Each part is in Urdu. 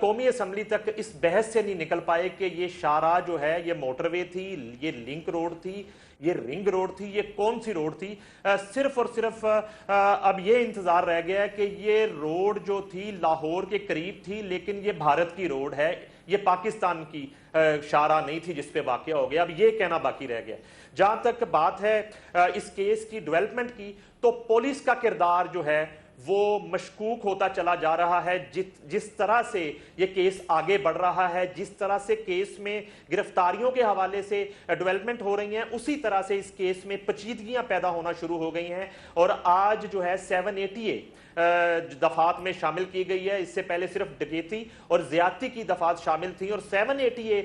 قومی اسمبلی تک اس بحث سے نہیں نکل پائے کہ یہ شاہراہ جو ہے یہ موٹر وے تھی، یہ لنک روڈ تھی، یہ رنگ روڈ تھی، یہ کون سی روڈ تھی. صرف اور صرف اب یہ انتظار رہ گیا ہے کہ یہ روڈ جو تھی لاہور کے قریب تھی، لیکن یہ بھارت کی روڈ ہے، یہ پاکستان کی شاہراہ نہیں تھی جس پہ واقعہ ہو گیا. اب یہ کہنا باقی رہ گیا. جہاں تک بات ہے اس کیس کی ڈیولپمنٹ کی، تو پولیس کا کردار جو ہے وہ مشکوک ہوتا چلا جا رہا ہے. جس طرح سے یہ کیس آگے بڑھ رہا ہے، جس طرح سے کیس میں گرفتاریوں کے حوالے سے ڈیولپمنٹ ہو رہی ہیں، اسی طرح سے اس کیس میں پیچیدگیاں پیدا ہونا شروع ہو گئی ہیں. اور آج جو ہے 780 دفعات میں شامل کی گئی ہے. اس سے پہلے صرف ڈکیتی اور زیادتی کی دفعات شامل تھیں، اور 780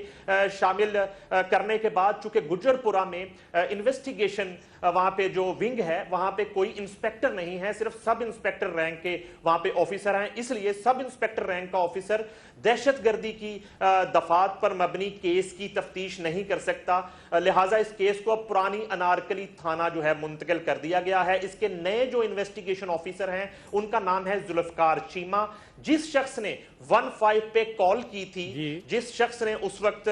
شامل کرنے کے بعد چونکہ گجرپورہ میں انویسٹیگیشن وہاں پہ جو ونگ ہے وہاں پہ کوئی انسپیکٹر نہیں ہے، صرف سب انسپیکٹر رینک کے وہاں پہ آفیسر ہیں. اس لیے سب انسپیکٹر رینک کا آفیسر دہشت گردی کی دفعات پر مبنی کیس کی تفتیش نہیں کر سکتا. لہٰذا اس کیس کو اب پرانی انارکلی تھانہ جو ہے منتقل کر دیا گیا ہے. اس کے نئے جو انویسٹیگیشن آفیسر ہیں ان کا نام ہے ذوالفقار چیمہ. جس شخص نے 15 پہ کال کی تھی، جس شخص نے اس وقت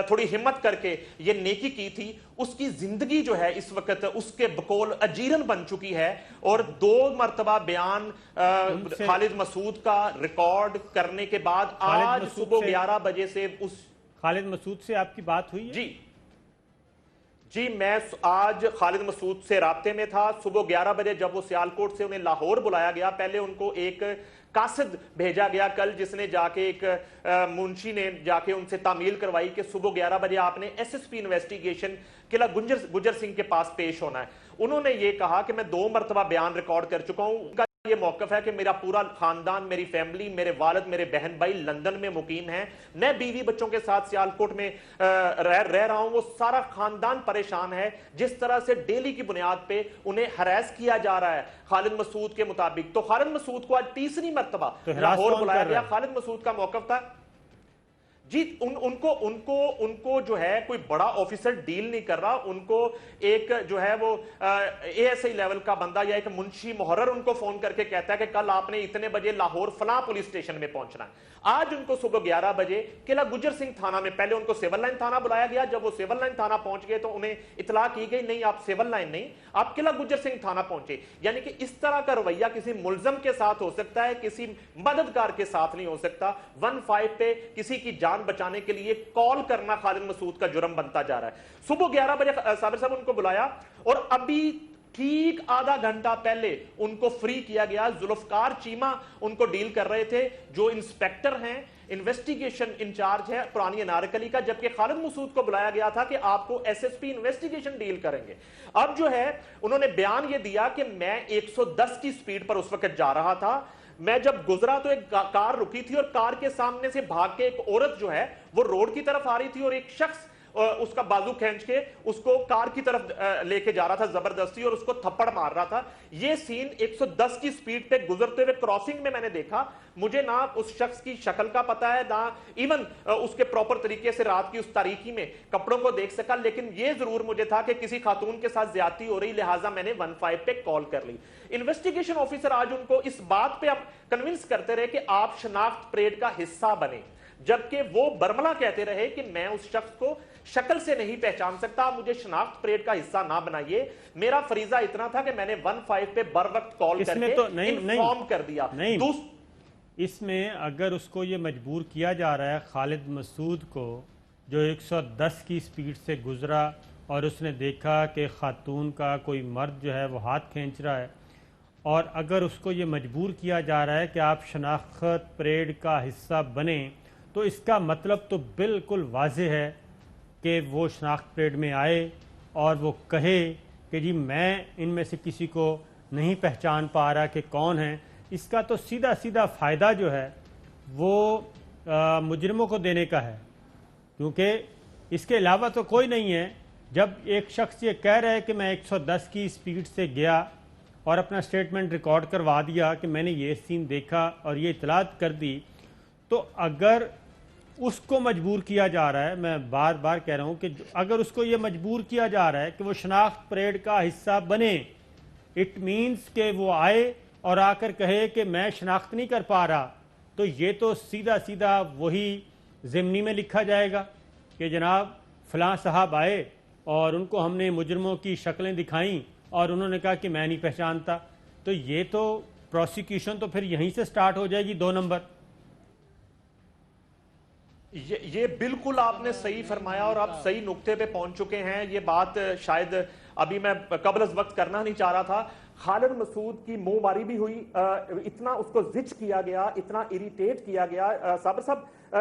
تھوڑی ہمت کر کے یہ نیکی کی تھی، اس کی زندگی جو ہے اس وقت اس کے بقول اجیرن بن چکی ہے. اور 2 مرتبہ بیان خالد مسعود کا ریکارڈ کرنے کے بعد آج صبح 11 بجے سے خالد مسعود سے آپ کی بات ہوئی ہے؟ جی میں آج خالد مسعود سے رابطے میں تھا. صبح 11 بجے جب وہ سیالکوٹ سے انہیں لاہور بلایا گیا، پہلے ان کو ایک قاصد بھیجا گیا کل، جس نے جا کے ایک منشی نے جا کے ان سے تعمیل کروائی کہ صبح 11 بجے آپ نے ایس ایس پی انویسٹیگیشن قلعہ گجر سنگھ کے پاس پیش ہونا ہے. انہوں نے یہ کہا کہ میں 2 مرتبہ بیان ریکارڈ کر چکا ہوں. ان کا یہ موقف ہے کہ میرا پورا خاندان، میری فیملی، میرے والد، میرے بہن بھائی لندن میں مقیم ہیں، میں بیوی بچوں کے ساتھ سیالکوٹ میں رہ رہا ہوں. وہ سارا خاندان پریشان ہے جس طرح سے ڈیلی کی بنیاد پہ انہیں ہراس کیا جا رہا ہے خالد مسعود کے مطابق. تو خالد مسعود کو آج تیسری مرتبہ لاہور بلایا گیا. خالد مسعود کا موقف تھا جی ان کو جو ہے کوئی بڑا آفیسر ڈیل نہیں کر رہا. ان کو ایک جو ہے وہ اے ایس آئی لیول کا بندہ یا ایک منشی محرر ان کو فون کر کے کہتا ہے کہ کل آپ نے اتنے بجے لاہور فلاں پولیس اسٹیشن میں پہنچنا ہے. آج ان کو صبح 11 بجے قلعہ گجر سنگھ تھانہ میں، پہلے ان کو سیول لائن تھانہ بلایا گیا. جب وہ سیول لائن تھانہ پہنچ گئے تو انہیں اطلاع کی گئی نہیں آپ سیول لائن نہیں، آپ قلعہ گجر سنگھ تھانہ پہنچے. یعنی کہ اس طرح کا رویہ کسی ملزم کے ساتھ ہو سکتا ہے، کسی مددگار کے ساتھ نہیں ہو سکتا. 15 پہ کسی کی جان بچانے کے لیے کال کرنا خالد مسعود کا جرم بنتا جا رہا ہے. صبح 11 بجے صابر صاحب ان کو بلایا اور ابھی ٹھیک آدھا گھنٹہ پہلے ان کو فری کیا گیا. ذوالفقار چیمہ ان کو ڈیل کر رہے تھے جو انسپیکٹر ہیں، انویسٹیگیشن انچارج ہے پرانی انارکلی کا، جبکہ خالد مسعود کو بلایا گیا تھا کہ آپ کو S S P investigation deal کریں گے. اب جو ہے انہوں نے بیان یہ دیا کہ میں 110 کی سپیڈ پر اس وقت جا رہا تھا. میں جب گزرا تو ایک کار رکی تھی اور کار کے سامنے سے بھاگ کے ایک عورت جو ہے وہ روڈ کی طرف آ رہی تھی اور ایک شخص اس کا بازو کھینچ کے اس کو کار کی طرف لے کے جا رہا تھا زبردستی اور اس کو تھپڑ مار رہا تھا. یہ سین 110 کی سپیڈ پہ گزرتے ہوئے کراسنگ میں نے دیکھا. مجھے نہ اس شخص کی شکل کا پتا ہے، نہ ایون اس کے پراپر طریقے سے رات کی اس تاریکی میں کپڑوں کو دیکھ سکا، لیکن یہ ضرور مجھے تھا کہ کسی خاتون کے ساتھ زیادتی ہو رہی، لہٰذا میں نے 15 پہ کال کر لی. انویسٹیگیشن آفیسر آج ان کو اس بات پہ کنونس کرتے رہے کہ آپ شناخت پریڈ کا حصہ بنے، جبکہ وہ برملا کہتے رہے کہ میں اس شخص کو شکل سے نہیں پہچان سکتا، مجھے شناخت پریڈ کا حصہ نہ بنائیے. میرا فریضہ اتنا تھا کہ میں نے 15 پہ بر وقت کال کر کے انفارم کر دیا. اس میں اگر اس کو یہ مجبور کیا جا رہا ہے خالد مسعود کو، جو 110 کی سپیڈ سے گزرا اور اس نے دیکھا کہ خاتون کا کوئی مرد جو ہے وہ ہاتھ کھینچ رہا ہے، اور اگر اس کو یہ مجبور کیا جا رہا ہے کہ آپ شناخت پریڈ کا حصہ بنیں، تو اس کا مطلب تو بالکل واضح ہے کہ وہ شناخت پریڈ میں آئے اور وہ کہے کہ جی میں ان میں سے کسی کو نہیں پہچان پا رہا کہ کون ہے. اس کا تو سیدھا سیدھا فائدہ جو ہے وہ مجرموں کو دینے کا ہے، کیونکہ اس کے علاوہ تو کوئی نہیں ہے. جب ایک شخص یہ کہہ رہا ہے کہ میں 110 کی سپیڈ سے گیا اور اپنا سٹیٹمنٹ ریکارڈ کروا دیا کہ میں نے یہ سین دیکھا اور یہ اطلاعات کر دی، تو اگر اس کو مجبور کیا جا رہا ہے، میں بار بار کہہ رہا ہوں کہ اگر اس کو یہ مجبور کیا جا رہا ہے کہ وہ شناخت پریڈ کا حصہ بنے، اٹ مینز کہ وہ آئے اور آ کر کہے کہ میں شناخت نہیں کر پا رہا، تو یہ تو سیدھا سیدھا وہی ضمنی میں لکھا جائے گا کہ جناب فلاں صاحب آئے اور ان کو ہم نے مجرموں کی شکلیں دکھائیں اور انہوں نے کہا کہ میں نہیں پہچانتا. تو یہ تو پروسیکیوشن تو پھر یہیں سے سٹارٹ ہو جائے گی 2 نمبر. یہ بالکل آپ نے صحیح فرمایا اور آپ صحیح نقطے پہ پہنچ چکے ہیں. یہ بات شاید ابھی میں قبل از وقت کرنا نہیں چاہ رہا تھا. خالد مسعود کی منہ ماری بھی ہوئی, اتنا اس کو زچ کیا گیا, اتنا اریٹیٹ کیا گیا. صابر صاحب,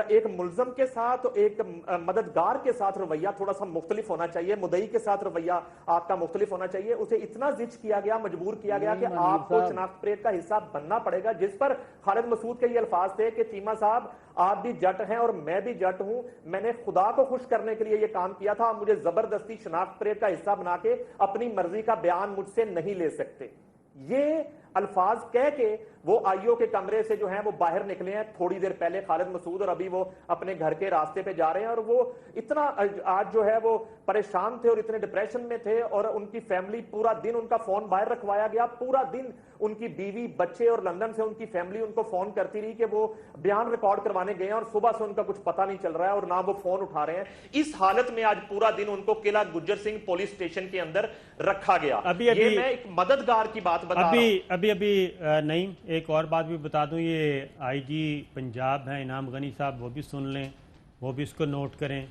ایک ملزم کے ساتھ ایک مددگار کے ساتھ رویہ تھوڑا سا مختلف ہونا چاہیے, مدعی کے ساتھ رویہ آپ کا مختلف ہونا چاہیے. اسے اتنا زچ کیا گیا, مجبور کیا گیا کہ آپ کو شناخت پریڈ کا حصہ بننا پڑے گا, جس پر خالد مسعود کے یہ الفاظ تھے کہ چیمہ صاحب آپ بھی جٹ ہیں اور میں بھی جٹ ہوں, میں نے خدا کو خوش کرنے کے لیے یہ کام کیا تھا, مجھے زبردستی شناخت پریڈ کا حصہ بنا کے اپنی مرضی کا بیان مجھ سے نہیں لے سکتے. یہ الفاظ کہہ کے وہ آئیو کے کمرے سے جو ہیں وہ باہر نکلے ہیں تھوڑی دیر پہلے خالد مسعود, اور ابھی وہ اپنے گھر کے راستے پہ جا رہے ہیں. اور وہ اتنا آج جو ہے وہ پریشان تھے اور اتنے ڈپریشن میں تھے, اور ان کی فیملی پورا دن ان کا فون باہر رکھوایا گیا, پورا دن ان کی بیوی بچے اور لندن سے ان کی فیملی ان کو فون کرتی رہی کہ وہ بیان ریکارڈ کروانے گئے ہیں, اور صبح سے ان کا کچھ پتہ نہیں چل رہا ہے اور نہ وہ فون اٹھا رہے ہیں. اس حالت میں آج پورا دن ان کو قلعہ گجر سنگھ پولیس اسٹیشن کے اندر رکھا گیا. یہ میں ایک مددگار کی بات بتا رہا ہوں. ابھی نہیں, ایک اور بات بھی بتا دوں, یہ آئی جی پنجاب ہیں انعام غنی صاحب, وہ بھی سن لیں, وہ بھی اس کو نوٹ کریں.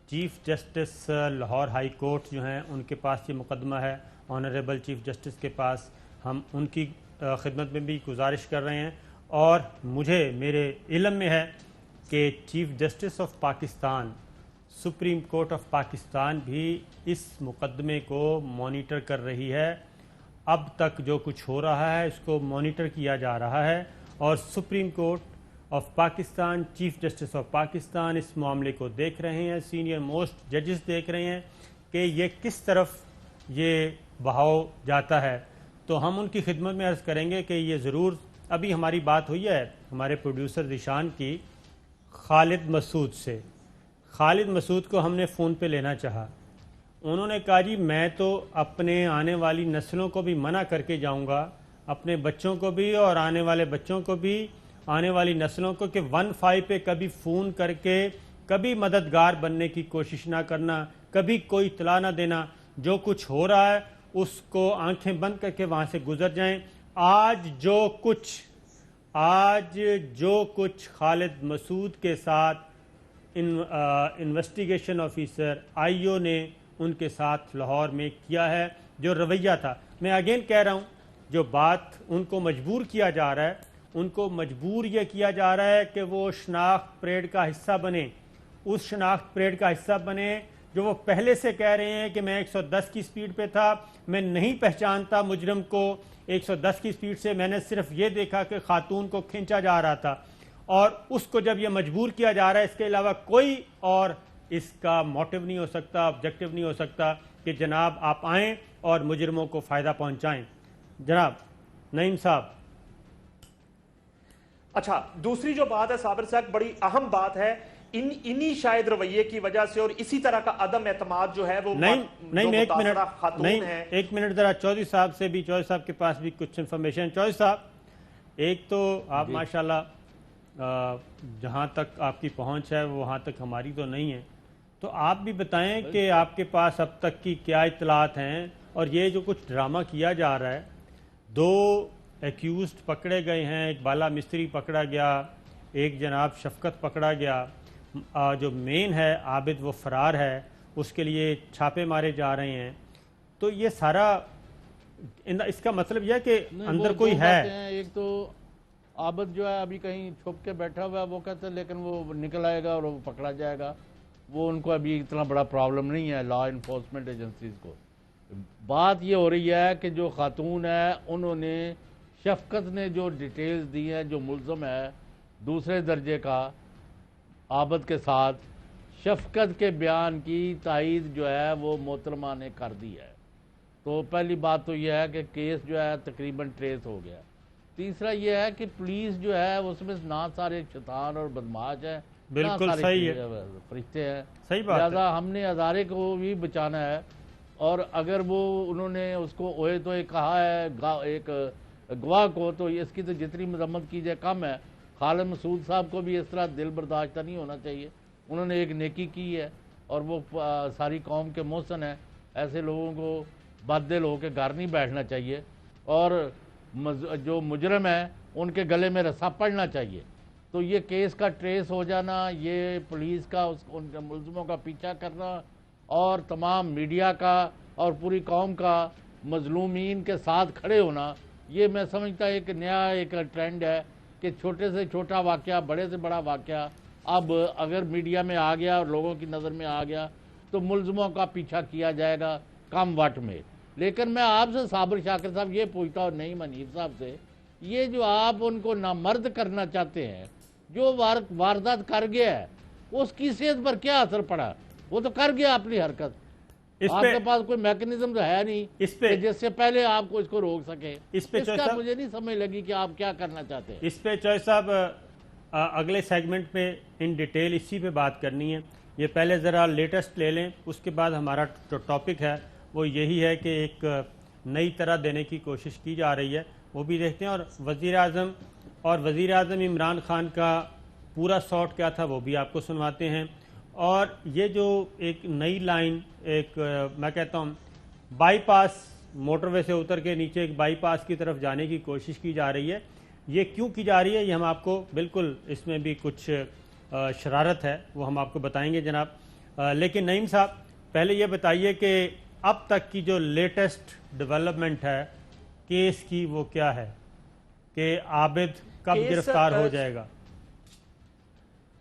Chief justice Lahore high court جو ہیں ان کے پاس یہ مقدمہ ہے, آنریبل چیف جسٹس کے پاس. ہم ان کی خدمت میں بھی گزارش کر رہے ہیں, اور مجھے میرے علم میں ہے کہ chief justice of Pakistan, supreme court of Pakistan بھی اس مقدمے کو مانیٹر کر رہی ہے. اب تک جو کچھ ہو رہا ہے اس کو مانیٹر کیا جا رہا ہے, اور supreme court of Pakistan, chief justice of Pakistan اس معاملے کو دیکھ رہے ہیں, سینئر موسٹ ججز دیکھ رہے ہیں کہ یہ کس طرف یہ بہاؤ جاتا ہے. تو ہم ان کی خدمت میں عرض کریں گے کہ یہ ضرور, ابھی ہماری بات ہوئی ہے ہمارے پروڈیوسر ذیشان کی خالد مسعود سے. خالد مسعود کو ہم نے فون پہ لینا چاہا, انہوں نے کہا جی میں تو اپنے آنے والی نسلوں کو بھی منع کر کے جاؤں گا, اپنے بچوں کو بھی اور آنے والے بچوں کو بھی, آنے والی نسلوں کو, کہ 15 پہ کبھی فون کر کے کبھی مددگار بننے کی کوشش نہ کرنا, کبھی کوئی اطلاع نہ دینا. جو کچھ ہو رہا ہے اس کو آنکھیں بند کر کے وہاں سے گزر جائیں. آج جو کچھ خالد مسعود کے ساتھ انویسٹیگیشن آفیسر آئیو نے ان کے ساتھ لاہور میں کیا ہے, جو رویہ تھا, میں اگین کہہ رہا ہوں, جو بات ان کو مجبور کیا جا رہا ہے, ان کو مجبور یہ کیا جا رہا ہے کہ وہ شناخت پریڈ کا حصہ بنے, اس شناخت پریڈ کا حصہ بنے جو وہ پہلے سے کہہ رہے ہیں کہ میں 110 کی سپیڈ پہ تھا, میں نہیں پہچانتا مجرم کو 110 کی سپیڈ سے, میں نے صرف یہ دیکھا کہ خاتون کو کھینچا جا رہا تھا. اور اس کو جب یہ مجبور کیا جا رہا ہے, اس کے علاوہ کوئی اور اس کا موٹیو نہیں ہو سکتا, آبجیکٹیو نہیں ہو سکتا کہ جناب آپ آئیں اور مجرموں کو فائدہ پہنچائیں. جناب نعیم صاحب. اچھا, دوسری جو بات ہے صابر صاحب, بڑی اہم بات ہے, انہی شاید رویے کی وجہ سے اور اسی طرح کا عدم اعتماد جو ہے وہ ایک منٹ ذرا چودھری صاحب سے بھی, چودھری صاحب کے پاس بھی کچھ انفارمیشن. چودھری صاحب, ایک تو آپ ماشاءاللہ جہاں تک آپ کی پہنچ ہے وہاں تک ہماری تو نہیں ہے, تو آپ بھی بتائیں کہ آپ کے پاس اب تک کی کیا اطلاعات ہیں, اور یہ جو کچھ ڈرامہ کیا جا رہا ہے, 2 ایکیوزڈ پکڑے گئے ہیں, ایک بالا مستری پکڑا گیا, ایک جناب شفقت پکڑا گیا, جو مین ہے عابد وہ فرار ہے, اس کے لیے چھاپے مارے جا رہے ہیں. تو یہ سارا اس کا مطلب یہ ہے کہ اندر کوئی ہے. ایک تو عابد جو ہے ابھی کہیں چھپ کے بیٹھا ہوا ہے, وہ کہتے ہیں لیکن وہ نکل آئے گا اور وہ پکڑا جائے گا. وہ ان کو ابھی اتنا بڑا پرابلم نہیں ہے لا انفورسمنٹ ایجنسیز کو. بات یہ ہو رہی ہے کہ جو خاتون ہے انہوں نے, شفقت نے جو ڈیٹیلز دی ہیں, جو ملزم ہے دوسرے درجے کا عابد کے ساتھ, شفقت کے بیان کی تائید جو ہے وہ محترمہ نے کر دی ہے. تو پہلی بات تو یہ ہے کہ کیس جو ہے تقریباً ٹریس ہو گیا. تیسرا یہ ہے کہ پولیس جو ہے اس میں نہ سارے شیطان اور بدماش ہیں, بالکل صحیح ہے, فرشتے ہیں. صحیح بات ہے. لہٰذا ہم نے ہزارے کو بھی بچانا ہے, اور اگر وہ انہوں نے اس کو اوئے تو کہا ہے ایک گواہ کو, تو اس کی تو جتنی مذمت کی جائے کم ہے. خالد مسعود صاحب کو بھی اس طرح دل برداشتہ نہیں ہونا چاہیے. انہوں نے ایک نیکی کی ہے اور وہ ساری قوم کے محسن ہیں. ایسے لوگوں کو بد دل ہو کے گھر نہیں بیٹھنا چاہیے اور جو مجرم ہیں ان کے گلے میں رسا پڑنا چاہیے. تو یہ کیس کا ٹریس ہو جانا, یہ پولیس کا ان ملزموں کا پیچھا کرنا اور تمام میڈیا کا اور پوری قوم کا مظلومین کے ساتھ کھڑے ہونا, یہ میں سمجھتا ایک نیا ایک ٹرینڈ ہے کہ چھوٹے سے چھوٹا واقعہ, بڑے سے بڑا واقعہ اب اگر میڈیا میں آ گیا اور لوگوں کی نظر میں آ گیا تو ملزموں کا پیچھا کیا جائے گا کم وقت میں. لیکن میں آپ سے صابر شاکر صاحب یہ پوچھتا ہوں, نہیں منیف صاحب سے, یہ جو آپ ان کو نامرد کرنا چاہتے ہیں, جو واردات کر گیا ہے اس کی صحت پر کیا اثر پڑا؟ وہ تو کر گیا اپنی حرکت, آپ کے پاس کوئی میکنزم تو ہے نہیں کہ جس سے پہلے آپ کو اس کو روک سکے. اس کا مجھے نہیں سمجھ لگی کہ آپ کیا کرنا چاہتے ہیں. اس پہ چوہے صاحب اگلے سیگمنٹ میں ان ڈیٹیل اسی پہ بات کرنی ہے. یہ پہلے ذرا لیٹسٹ لے لیں, اس کے بعد ہمارا جو ٹاپک ہے وہ یہی ہے کہ ایک نئی طرح دینے کی کوشش کی جا رہی ہے, وہ بھی دیکھتے ہیں. اور وزیر اعظم عمران خان کا پورا سارٹ کیا تھا وہ بھی آپ کو سنواتے ہیں. اور یہ جو ایک نئی لائن, ایک میں کہتا ہوں بائی پاس, موٹر وے سے اتر کے نیچے ایک بائی پاس کی طرف جانے کی کوشش کی جا رہی ہے. یہ کیوں کی جا رہی ہے یہ ہم آپ کو بالکل, اس میں بھی کچھ شرارت ہے وہ ہم آپ کو بتائیں گے جناب. لیکن نعیم صاحب پہلے یہ بتائیے کہ اب تک کی جو لیٹسٹ ڈیولپمنٹ ہے کیس کی وہ کیا ہے, کہ عابد کب گرفتار ہو جائے گا؟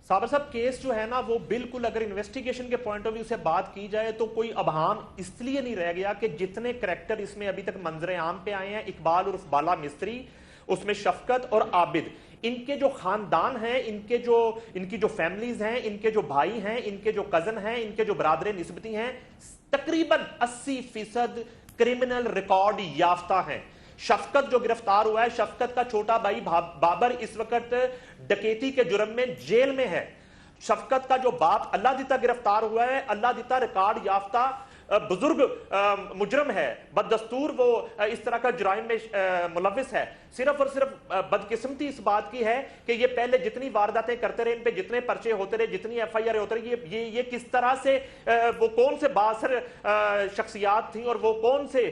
صابر صاحب کیس جو ہے نا وہ بالکل اگر انویسٹیگیشن کے پوائنٹ آف ویو سے بات کی جائے تو کوئی ابہام اس لیے نہیں رہ گیا کہ جتنے کریکٹر اس میں ابھی تک منظر عام پہ آئے ہیں, اقبال عرف بالا مستری, اس میں شفقت اور عابد, ان کے جو خاندان ہیں, ان کی جو فیملیز ہیں, ان کے جو بھائی ہیں, ان کے جو کزن ہیں, ان کے جو برادر نسبتی ہیں, تقریباً 80% کرمنل ریکارڈ یافتہ ہیں. شفقت جو گرفتار ہوا ہے, شفقت کا چھوٹا بھائی بابر اس وقت ڈکیتی کے جرم میں جیل میں ہے. شفقت کا جو باپ اللہ دیتا گرفتار ہوا ہے, اللہ دیتا ریکارڈ یافتہ بزرگ مجرم ہے, بددستور وہ اس طرح کا جرائم میں ملوث ہے. صرف اور صرف بدقسمتی اس بات کی ہے کہ یہ پہلے جتنی وارداتیں کرتے رہے, ان پہ جتنے پرچے ہوتے رہے, جتنی ایف آئی آر ہوتے رہے, یہ کس طرح سے وہ کون سے بااثر شخصیات تھیں اور وہ کون سے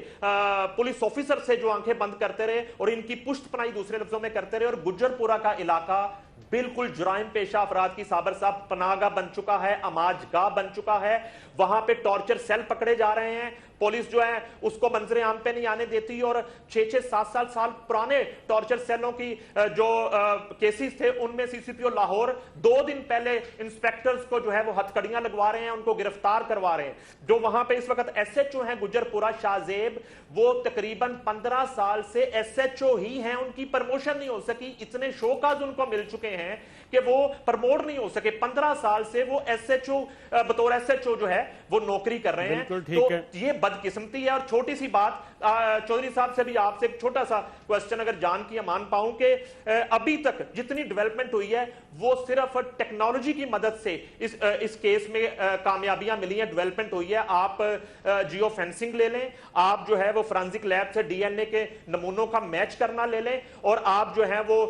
پولیس آفیسر سے جو آنکھیں بند کرتے رہے اور ان کی پشت پناہی دوسرے لفظوں میں کرتے رہے. اور گجر پورہ کا علاقہ بالکل جرائم پیشہ افراد کی صابر صاحب پناہ گاہ بن چکا ہے, اماج گاہ بن چکا ہے. وہاں پہ ٹارچر سیل پکڑے جا رہے ہیں, پولیس جو ہے اس کو منظر عام پہ نہیں آنے دیتی, اور 6-7 سال پرانے ٹارچر سیلوں کی جو کیسز تھے ان میں سی سی پی او لاہور 2 دن پہلے انسپیکٹرز کو جو ہے وہ ہتھکڑیاں لگوا رہے ہیں, ان کو گرفتار کروا رہے ہیں. جو وہاں پہ اس وقت ایس ایچ او ہیں گجر پورہ شاہ زیب, وہ تقریباً 15 سال سے ایس ایچ او ہی ہیں, ان کی پرموشن نہیں ہو سکی. اتنے شوکاز ان کو مل چکے ہیں کہ وہ پرموٹ نہیں ہو سکے. 15 سال سے وہ ایس ایچ او بطور ایس ایچ او جو ہے وہ نوکری کر رہے ہیں. تو یہ بدقسمتی ہے. اور چھوٹی سی بات چودھری صاحب سے بھی آپ سے ایک چھوٹا سا کوسچن اگر جان کی مان پاؤں کہ ابھی تک جتنی ڈیولپمنٹ ہوئی ہے وہ صرف ٹیکنالوجی کی مدد سے اس کیس میں کامیابیاں ملی ہیں, ڈیولپمنٹ ہوئی ہے. آپ جیو فینسنگ لے لیں, آپ جو ہے وہ فرانزک لیب سے ڈی این اے کے نمونوں کا میچ کرنا لے لیں, اور آپ جو ہے وہ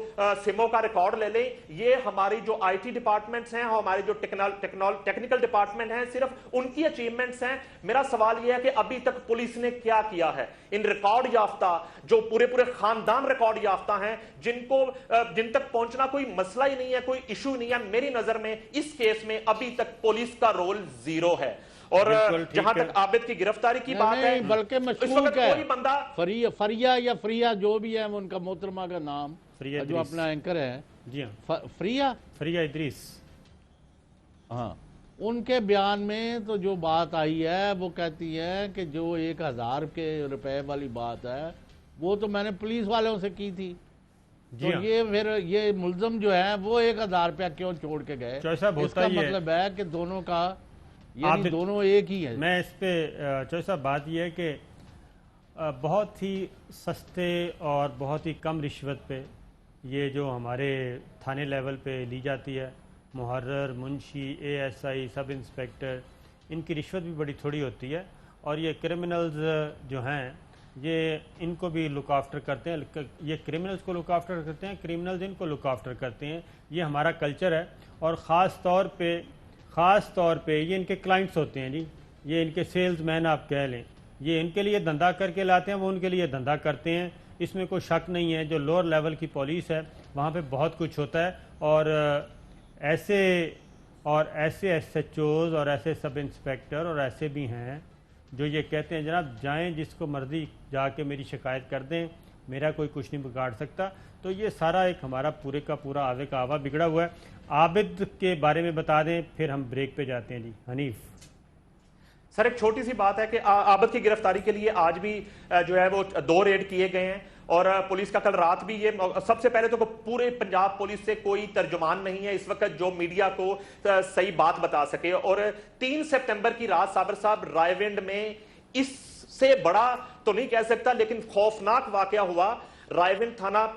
سموں کا ریکارڈ لے لیں. یہ ہماری جو آئی ٹی ڈپارٹمنٹس ہیں, ہمارے جو ٹیکنیکل ڈپارٹمنٹ ہیں, صرف ان کی اچیومنٹس ہیں. میرا سوال یہ ہے کہ ابھی تک پولیس نے کیا کیا ہے؟ ان ریکارڈ یافتہ جو پورے خاندان ریکارڈ یافتہ ہیں, جن تک پہنچنا کوئی مسئلہ ہی نہیں ہے, کوئی ایشو نہیں ہے, میری نظر میں اس کیس میں ابھی تک پولیس کا رول 0 ہے. اور جہاں تک عابد کی گرفتاری کی بات ہے, بلکہ مشکوک ہے کوئی بندہ فریا یا فریا جو بھی ہے ان کا محترمہ کا نام جو اپنا اینکر ہے, جی ہاں, فریا ادریس, ہاں, ان کے بیان میں تو جو بات آئی ہے وہ کہتی ہے کہ جو 1000 کے روپے والی بات ہے وہ تو میں نے پولیس والوں سے کی تھی. تو یہ پھر یہ ملزم جو ہے وہ 1000 روپیہ کیوں چھوڑ کے گئے؟ اس کا مطلب ہے کہ دونوں کا یعنی دونوں ایک ہی ہے. میں اس پہ چوہے صاحب بات یہ ہے کہ بہت ہی سستے اور بہت ہی کم رشوت پہ یہ جو ہمارے تھانے لیول پہ لی جاتی ہے, محرر, منشی, A S I, sub inspector, ان کی رشوت بھی بڑی تھوڑی ہوتی ہے. اور یہ کرمنلز جو ہیں یہ ان کو بھی لک آفٹر کرتے ہیں, یہ کرمنلز کو لک آفٹر کرتے ہیں, کرمنلز ان کو لک آفٹر کرتے ہیں. یہ ہمارا کلچر ہے. اور خاص طور پہ یہ ان کے کلائنٹس ہوتے ہیں جی, یہ ان کے سیلز مین آپ کہہ لیں, یہ ان کے لیے دھندا کر کے لاتے ہیں, وہ ان کے لیے دھندا کرتے ہیں. اس میں کوئی شک نہیں ہے. جو لوور لیول کی پولیس ہے وہاں پہ بہت کچھ ہوتا ہے, اور ایسے ایس ایچ اوز اور ایسے سب انسپیکٹر اور ایسے بھی ہیں جو یہ کہتے ہیں جناب جائیں جس کو مرضی جا کے میری شکایت کر دیں, میرا کوئی کچھ نہیں بگاڑ سکتا. تو یہ سارا ایک ہمارا پورے کا پورا آوے کا آوا بگڑا ہوا ہے. عابد کے بارے میں بتا دیں, پھر ہم بریک پہ جاتے ہیں. جی حنیف. سر ایک چھوٹی سی بات ہے کہ عابد کی گرفتاری کے لیے آج بھی جو ہے وہ 2 ریڈ کیے گئے ہیں, اور پولیس کا کل رات بھی یہ, سب سے پہلے تو پورے پنجاب پولیس سے کوئی ترجمان نہیں ہے اس وقت جو میڈیا کو صحیح بات بتا سکے. اور 3 سپٹمبر کی رات صابر صاحب رائے ونڈ میں اس سے بڑا تو نہیں کہہ سکتا لیکن خوفناک واقعہ ہوا رائے ونڈ تھانہ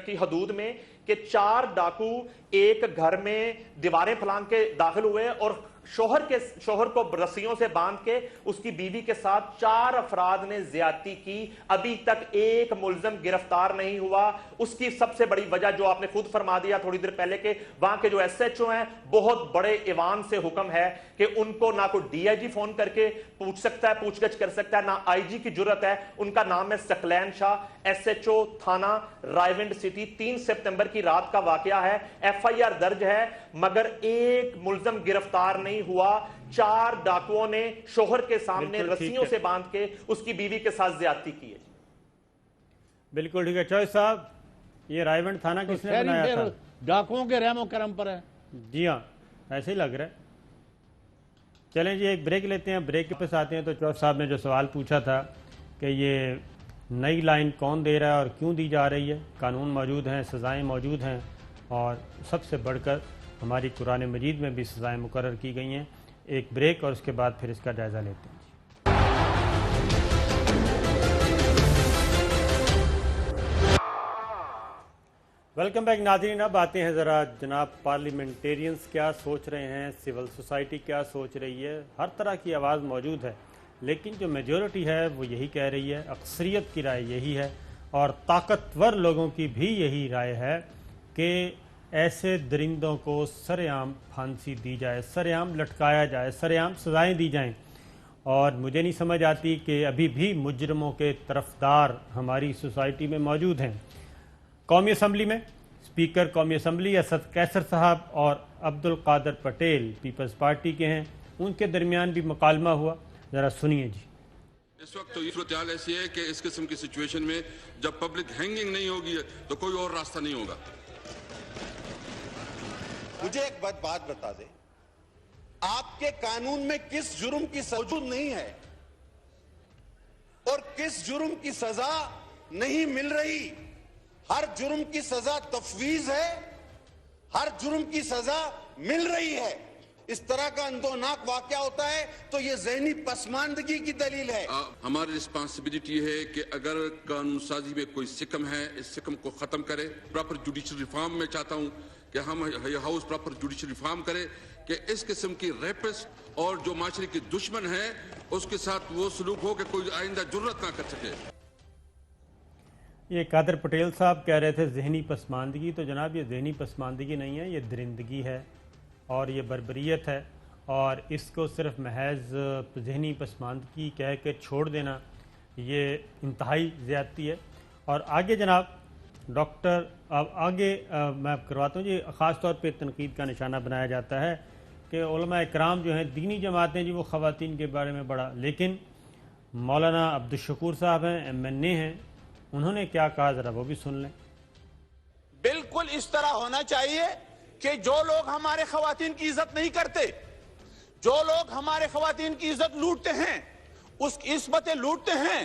کی حدود میں, کہ 4 ڈاکو ایک گھر میں دیواریں پھلانگ کے داخل ہوئے اور شوہر کو رسیوں سے باندھ کے اس کی بیوی کے ساتھ 4 افراد نے زیادتی کی. ابھی تک ایک ملزم گرفتار نہیں ہوا. اس کی سب سے بڑی وجہ جو آپ نے خود فرما دیا تھوڑی دیر پہلے کہ وہاں کے جو ایس ایچ او ہیں بہت بڑے ایوان سے حکم ہے کہ ان کو نہ کوئی ڈی آئی جی فون کر کے پوچھ سکتا ہے, پوچھ گچھ کر سکتا ہے, نہ آئی جی کی جرت ہے. ان کا نام ہے ثقلین شاہ, ایس ایچ او تھانہ رائے ونڈ سٹی. 3 سپٹمبر کی رات کا واقعہ ہے. ایف آئی آر درج ہے مگر ایک ملزم گرفتار نہیں ہوا. 4 ڈاکوؤں نے شوہر کے سامنے رسیوں سے باندھ کے اس کی بیوی کے ساتھ زیادتی کی ہے. بالکل ٹھیک ہے. چوہے صاحب یہ رائے ونڈ تھانہ کس نے بنایا تھا؟ ڈاکوؤں کے رحم و کرم پر ہے. جی ہاں ایسے ہی لگ رہا ہے. چلیں جی ایک بریک لیتے ہیں, بریک کے پاس آتے ہیں. تو چوہے صاحب نے جو سوال پوچھا تھا کہ یہ نئی لائن کون دے رہا ہے اور کیوں دی جا رہی ہے, قانون موجود ہیں, سزائیں موجود ہیں, اور سب سے بڑھ کر ہماری قرآن مجید میں بھی سزائیں مقرر کی گئی ہیں. ایک بریک اور اس کے بعد پھر اس کا جائزہ لیتے ہیں. ویلکم بیک ناظرین. اب آتے ہیں ذرا جناب پارلیمنٹیرینز کیا سوچ رہے ہیں, سول سوسائٹی کیا سوچ رہی ہے. ہر طرح کی آواز موجود ہے لیکن جو میجورٹی ہے وہ یہی کہہ رہی ہے, اکثریت کی رائے یہی ہے, اور طاقتور لوگوں کی بھی یہی رائے ہے کہ ایسے درندوں کو سر عام پھانسی دی جائے, سر عام لٹکایا جائے, سر عام سزائیں دی جائیں. اور مجھے نہیں سمجھ آتی کہ ابھی بھی مجرموں کے طرفدار ہماری سوسائٹی میں موجود ہیں. قومی اسمبلی میں اسپیکر قومی اسمبلی اسد قیصر صاحب اور عبد القادر پٹیل پیپلز پارٹی کے ہیں, ان کے درمیان بھی مکالمہ ہوا. ذرا سنیے جی. اس وقت تو یہ صورتحال ایسی ہے کہ اس قسم کی سچویشن میں جب پبلک ہینگنگ نہیں ہوگی تو کوئی اور راستہ نہیں ہوگا. مجھے ایک بات بتا دیں, آپ کے قانون میں کس جرم کی سزا نہیں ہے اور کس جرم کی سزا نہیں مل رہی؟ ہر جرم کی سزا تفویض ہے, ہر جرم کی سزا مل رہی ہے. اس طرح کا اندوناک واقعہ ہوتا ہے تو یہ ذہنی پسماندگی کی دلیل ہے. ہماری رسپانسبلٹی ہے کہ اگر قانون سازی میں کوئی سکم ہے اس سکم کو ختم کرے. پراپر جوڈیشل ریفارم میں چاہتا ہوں کہ ہم یہ ہاؤس پراپر جوڈیشل ریفارم کرے کہ اس قسم کی ریپسٹ اور جو معاشرے کی دشمن ہے اس کے ساتھ وہ سلوک ہو کہ کوئی آئندہ جرت نہ کر سکے. یہ قادر پٹیل صاحب کہہ رہے تھے ذہنی پسماندگی. تو جناب یہ ذہنی پسماندگی نہیں ہے, یہ درندگی ہے اور یہ بربریت ہے, اور اس کو صرف محض ذہنی پسماندگی کہہ کے چھوڑ دینا یہ انتہائی زیادتی ہے. اور آگے جناب ڈاکٹر آگے میں کرواتا ہوں جی. خاص طور پہ تنقید کا نشانہ بنایا جاتا ہے کہ علماء اکرام جو ہیں دینی جماعتیں جی وہ خواتین کے بارے میں بڑا, لیکن مولانا عبدالشکور صاحب ہیں, ایم این اے ہیں, انہوں نے کیا کہا ذرا وہ بھی سن لیں. بالکل اس طرح ہونا چاہیے کہ جو لوگ ہمارے خواتین کی عزت نہیں کرتے, جو لوگ ہمارے خواتین کی عزت لوٹتے ہیں, اس کی عصمتیں لوٹتے ہیں,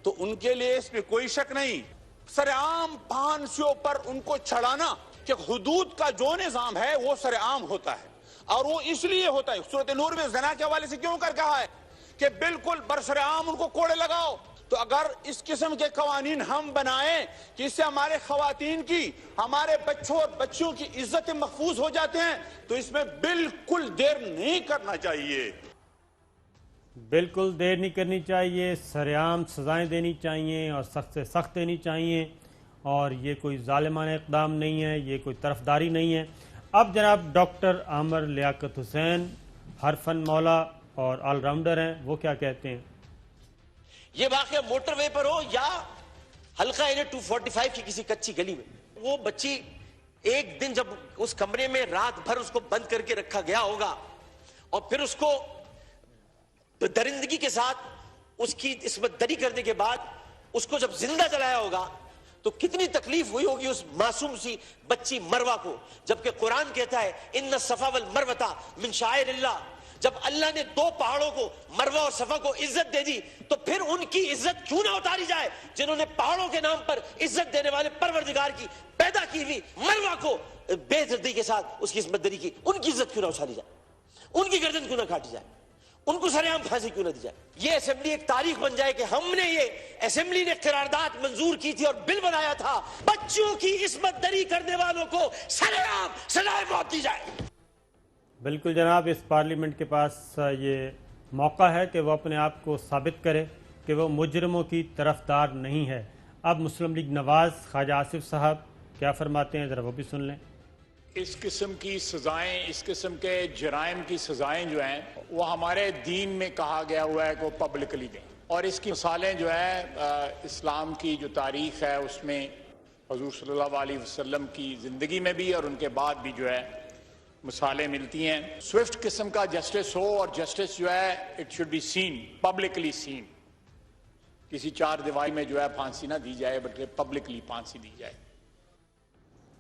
تو ان کے لیے اس میں کوئی شک نہیں سر عام پھانسیوں پر ان کو چڑھانا کہ حدود کا جو نظام ہے وہ سر عام ہوتا ہے. اور وہ اس لیے ہوتا ہے, سورۃ نور میں زنا کے حوالے سے کیوں کر کہا ہے کہ بالکل برسر عام ان کو کوڑے لگاؤ. تو اگر اس قسم کے قوانین ہم بنائیں کہ اس سے ہمارے خواتین کی, ہمارے بچوں اور بچیوں کی عزتیں محفوظ ہو جاتے ہیں, تو اس میں بالکل دیر نہیں کرنا چاہیے. بالکل دیر نہیں کرنی چاہیے، سرعام سزائیں دینی چاہیے اور سخت سے سخت دینی چاہیے، اور یہ کوئی ظالمانہ اقدام نہیں ہے، یہ کوئی طرفداری نہیں ہے۔ اب جناب ڈاکٹر عامر لیاقت حسین ہر فن مولا اور آل راؤنڈر ہیں، وہ کیا کہتے ہیں؟ یہ واقعہ موٹر وے پر ہو یا حلقہ این 245 کی کسی کچی گلی میں، وہ بچی ایک دن جب اس کمرے میں رات بھر اس کو بند کر کے رکھا گیا ہوگا اور پھر اس کو درندگی کے ساتھ اس کی عصمت دری کرنے کے بعد اس کو جب زندہ جلایا ہوگا تو کتنی تکلیف ہوئی ہوگی اس معصوم سی بچی مروہ کو، جبکہ قرآن کہتا ہے ان الصفا والمروہ من شعائر اللہ۔ جب اللہ نے دو پہاڑوں کو مروہ اور صفا کو عزت دے دی تو پھر ان کی عزت کیوں نہ اتاری جائے؟ جنہوں نے پہاڑوں کے نام پر عزت دینے والے پروردگار کی پیدا کی ہوئی مروہ کو بے دردی کے ساتھ اس کی عصمت دری کی، ان کی عزت کیوں نہ اچھالی جائے، ان کی گردن کیوں نہ کاٹی جائے، ان کو سرعام پھانسی کیوں نہ دی جائے؟ یہ اسمبلی ایک تاریخ بن جائے کہ ہم نے یہ اسمبلی نے قرارداد منظور کی تھی اور بل بنایا تھا، بچوں کی عصمت دری کرنے والوں کو سرعام سزائے موت دی جائے۔ بالکل جناب، اس پارلیمنٹ کے پاس یہ موقع ہے کہ وہ اپنے آپ کو ثابت کرے کہ وہ مجرموں کی طرفدار نہیں ہے۔ اب مسلم لیگ نواز خواجہ آصف صاحب کیا فرماتے ہیں، ذرا وہ بھی سن لیں۔ اس قسم کی سزائیں، اس قسم کے جرائم کی سزائیں جو ہیں وہ ہمارے دین میں کہا گیا ہوا ہے کہ وہ پبلکلی دیں، اور اس کی مثالیں جو ہے اسلام کی جو تاریخ ہے اس میں حضور صلی اللہ علیہ وسلم کی زندگی میں بھی اور ان کے بعد بھی جو ہے مثالیں ملتی ہیں۔ سوئفٹ قسم کا جسٹس ہو، اور جسٹس جو ہے it should be seen, publicly seen, کسی چار دیواری میں جو ہے پھانسی نہ دی جائے بلکہ پبلکلی پھانسی دی جائے۔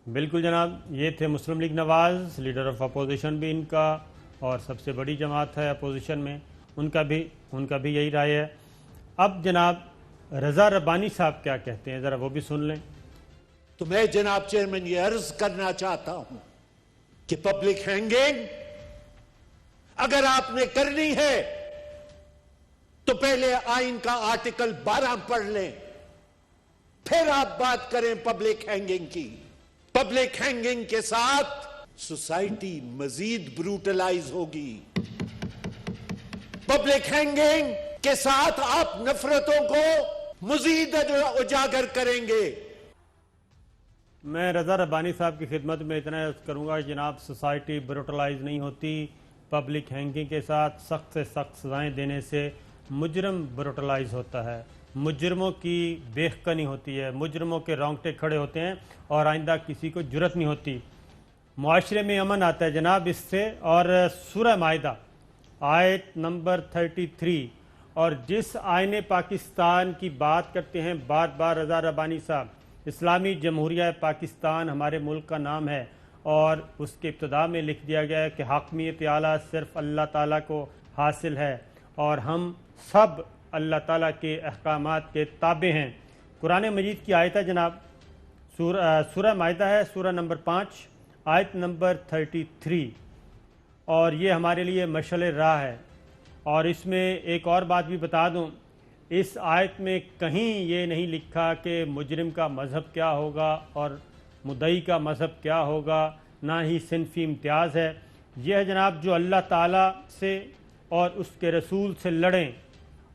بالکل جناب، یہ تھے Muslim League Nawaz, leader of opposition بھی ان کا، اور سب سے بڑی جماعت ہے اپوزیشن میں، ان کا بھی یہی رائے ہے۔ اب جناب رضا ربانی صاحب کیا کہتے ہیں، ذرا وہ بھی سن لیں۔ تو میں جناب چیئرمین یہ عرض کرنا چاہتا ہوں کہ پبلک ہینگنگ اگر آپ نے کرنی ہے تو پہلے آئین کا آرٹیکل 12 پڑھ لیں، پھر آپ بات کریں پبلک ہینگنگ کی۔ پبلک ہینگنگ کے ساتھ سوسائٹی مزید بروٹلائز ہوگی، پبلک ہینگنگ کے ساتھ آپ نفرتوں کو مزید اجاگر کریں گے۔ میں رضا ربانی صاحب کی خدمت میں اتنا عرض کروں گا، جناب سوسائٹی بروٹلائز نہیں ہوتی، پبلک ہینگنگ کے ساتھ سخت سے سخت سزائیں دینے سے مجرم بروٹلائز ہوتا ہے، مجرموں کی بےخکنی ہوتی ہے، مجرموں کے رونگٹے کھڑے ہوتے ہیں اور آئندہ کسی کو جرأت نہیں ہوتی، معاشرے میں امن آتا ہے جناب اس سے۔ اور سورہ مائدہ آیت نمبر 33، اور جس آئین پاکستان کی بات کرتے ہیں بار بار رضا ربانی صاحب، اسلامی جمہوریہ پاکستان ہمارے ملک کا نام ہے، اور اس کے ابتدا میں لکھ دیا گیا ہے کہ حاکمیت اعلیٰ صرف اللہ تعالیٰ کو حاصل ہے اور ہم سب اللہ تعالیٰ کے احکامات کے تابع ہیں۔ قرآن مجید کی آیت ہے جناب، سورہ مائدہ ہے، سورہ نمبر 5 آیت نمبر 33، اور یہ ہمارے لیے مشعل راہ ہے۔ اور اس میں ایک اور بات بھی بتا دوں، اس آیت میں کہیں یہ نہیں لکھا کہ مجرم کا مذہب کیا ہوگا اور مدعی کا مذہب کیا ہوگا، نہ ہی صنفی امتیاز ہے۔ یہ ہے جناب جو اللہ تعالیٰ سے اور اس کے رسول سے لڑیں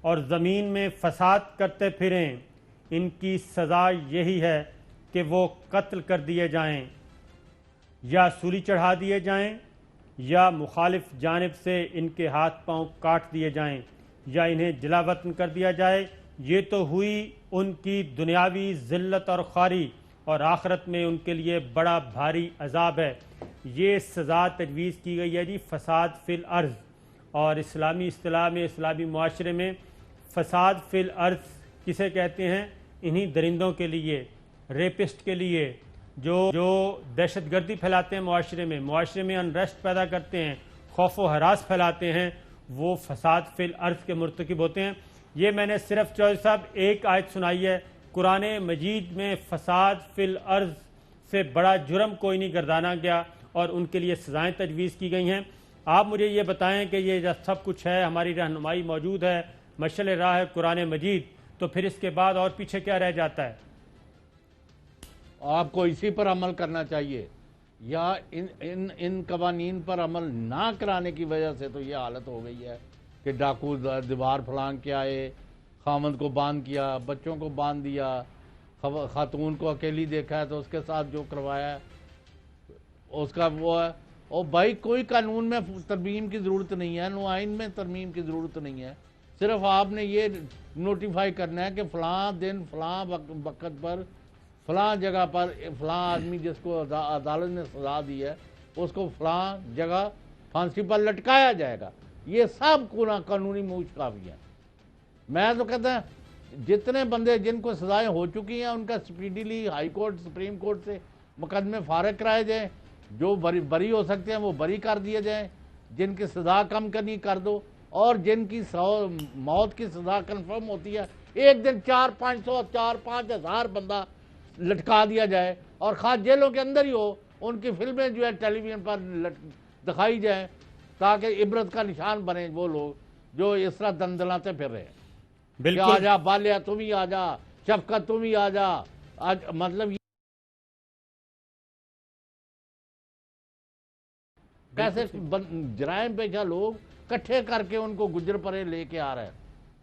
اور زمین میں فساد کرتے پھریں، ان کی سزا یہی ہے کہ وہ قتل کر دیے جائیں، یا سولی چڑھا دیے جائیں، یا مخالف جانب سے ان کے ہاتھ پاؤں کاٹ دیے جائیں، یا انہیں جلا وطن کر دیا جائے۔ یہ تو ہوئی ان کی دنیاوی ذلت اور خواری، اور آخرت میں ان کے لیے بڑا بھاری عذاب ہے۔ یہ سزا تجویز کی گئی ہے جی فساد فی الارض، اور اسلامی اصطلاح میں، اسلامی معاشرے میں فساد فی الارض کسے کہتے ہیں؟ انہی درندوں کے لیے، ریپسٹ کے لیے، جو دہشت گردی پھیلاتے ہیں معاشرے میں انریسٹ پیدا کرتے ہیں، خوف و ہراس پھیلاتے ہیں، وہ فساد فی الارض کے مرتکب ہوتے ہیں۔ یہ میں نے صرف چودھری صاحب ایک آیت سنائی ہے، قرآن مجید میں فساد فی الارض سے بڑا جرم کوئی نہیں گردانا گیا، اور ان کے لیے سزائیں تجویز کی گئی ہیں۔ آپ مجھے یہ بتائیں کہ یہ سب کچھ ہے، ہماری رہنمائی موجود ہے، مشعل راہ ہے قرآن مجید، تو پھر اس کے بعد اور پیچھے کیا رہ جاتا ہے؟ آپ کو اسی پر عمل کرنا چاہیے، یا ان قوانین پر عمل نہ کرانے کی وجہ سے تو یہ حالت ہو گئی ہے کہ ڈاکو دیوار پھلانگ کے آئے، خامند کو باندھ کیا، بچوں کو باندھ دیا، خاتون کو اکیلی دیکھا ہے تو اس کے ساتھ جو کروایا ہے اس کا وہ ہے. اور بھائی کوئی قانون میں ترمیم کی ضرورت نہیں ہے، نو آئین میں ترمیم کی ضرورت نہیں ہے. صرف آپ نے یہ نوٹیفائی کرنا ہے کہ فلاں دن فلاں وقت پر فلاں جگہ پر فلاں آدمی جس کو عدالت نے سزا دی ہے اس کو فلاں جگہ پھانسی پر لٹکایا جائے گا. یہ سب قانونی موج کافی ہے. میں تو کہتا ہوں جتنے بندے جن کو سزائیں ہو چکی ہیں ان کا سپیڈیلی ہائی کورٹ سپریم کورٹ سے مقدمے فارغ کرائے جائیں، جو بری ہو سکتے ہیں وہ بری کر دیے جائیں، جن کی سزا کم کرنی کر دو، اور جن کی موت کی سزا کنفرم ہوتی ہے ایک دن 400-500 4-5 ہزار بندہ لٹکا دیا جائے، اور خاص جیلوں کے اندر ہی ہو ان کی فلمیں جو ہے ٹیلی ویژن پر دکھائی جائیں تاکہ عبرت کا نشان بنے وہ لوگ جو اس طرح دندلاتے پھر رہے ہیں. بالکل آ جا بالیا تم ہی آ جا، شفقت تم ہی آ جا. مطلب کیسے جرائم پیشہ لوگ کٹھے کر کے ان کو گجر پرے لے کے آ رہے ہیں.